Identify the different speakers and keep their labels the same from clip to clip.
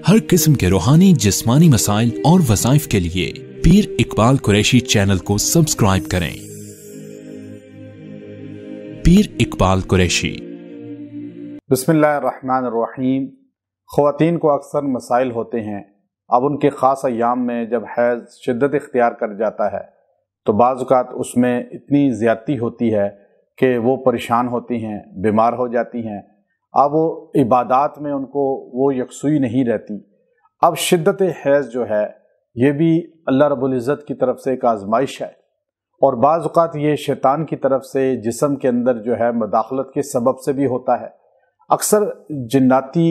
Speaker 1: हर किस्म के रूहानी जिस्मानी मसाइल और वज़ाइफ के लिए पीर इकबाल कुरैशी चैनल को सब्सक्राइब करें। पीर इकबाल कुरैशी।
Speaker 2: बिस्मिल्लाहिर्रहमानिर्रहीम। ख़वातीन को अक्सर मसाइल होते हैं। अब उनके ख़ास अय्याम में जब हैज़ शिद्दत इख्तियार कर जाता है तो बाज़ औक़ात उसमें इतनी ज़्यादती होती है कि वो परेशान होती हैं, बीमार हो जाती हैं। अब वो इबादात में उनको वो यकसुई नहीं रहती। अब शिद्दत हैज़ जो है ये भी अल्लाह रब्बुल इज़्ज़त की तरफ से एक आज़माइश है और बाज़ औक़ात ये शैतान की तरफ से जिस्म के अंदर जो है मदाखलत के सबब से भी होता है। अक्सर जिन्नाती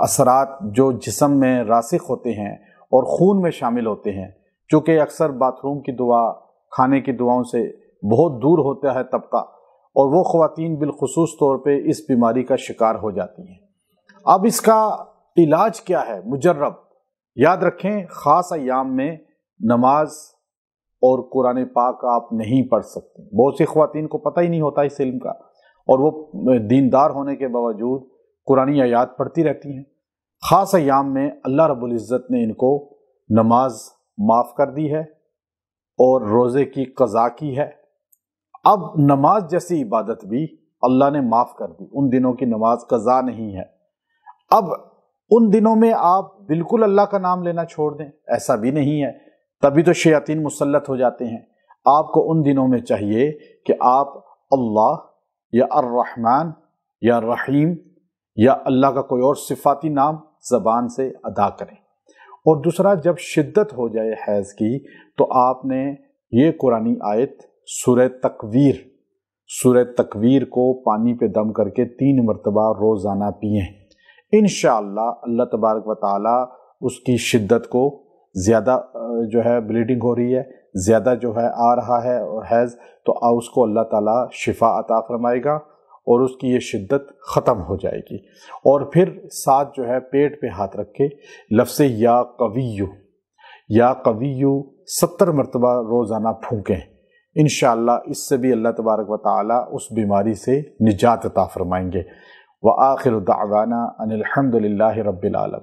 Speaker 2: असरात जो जिस्म में रासिख होते हैं और खून में शामिल होते हैं, चूँकि अक्सर बाथरूम की दुआ, खाने की दुआओं से बहुत दूर होता है तबका, और वो ख़वातीन बिलखुसूस तौर पे इस बीमारी का शिकार हो जाती हैं। अब इसका इलाज क्या है? मुजर्रब याद रखें, ख़ास अय्याम में नमाज और कुरान पाक आप नहीं पढ़ सकते। बहुत सी ख़वातीन को पता ही नहीं होता इस इल्म का और वो दीनदार होने के बावजूद कुरानी आयात पढ़ती रहती हैं। ख़ास अय्याम में अल्लाह रब्बुल इज़्ज़त ने इनको नमाज माफ़ कर दी है और रोज़े की क़ज़ा की है। अब नमाज जैसी इबादत भी अल्लाह ने माफ़ कर दी, उन दिनों की नमाज क़ज़ा नहीं है। अब उन दिनों में आप बिल्कुल अल्लाह का नाम लेना छोड़ दें, ऐसा भी नहीं है, तभी तो शयातीन मुसल्लत हो जाते हैं। आपको उन दिनों में चाहिए कि आप अल्लाह या अर्रहमान या रहीम या अल्लाह का कोई और सिफाती नाम ज़बान से अदा करें। और दूसरा, जब शिद्दत हो जाए हैज़ की तो आपने ये कुरानी आयत सूरह तकवीर को पानी पे दम करके 3 मरतबा रोज़ाना पिएं। इंशाअल्लाह अल्लाह तबारक व तआला उसकी शिद्दत को, ज़्यादा जो है ब्लीडिंग हो रही है, ज़्यादा जो है आ रहा है और हैज़, तो उसको अल्लाह ताला शिफा अता फरमाएगा और उसकी ये शिद्दत ख़त्म हो जाएगी। और फिर साथ जो है पेट पे हाथ रख के लफ्ज़ या कविय्यु 70 मरतबा रोज़ाना फूकें। इंशाअल्लाह इससे भी अल्लाह तबारक व तआला उस बीमारी से निजात अता फरमाएंगे। व आखिरु दावाना अनिल हम्दुलिल्लाहि रब्बिल आलमीन।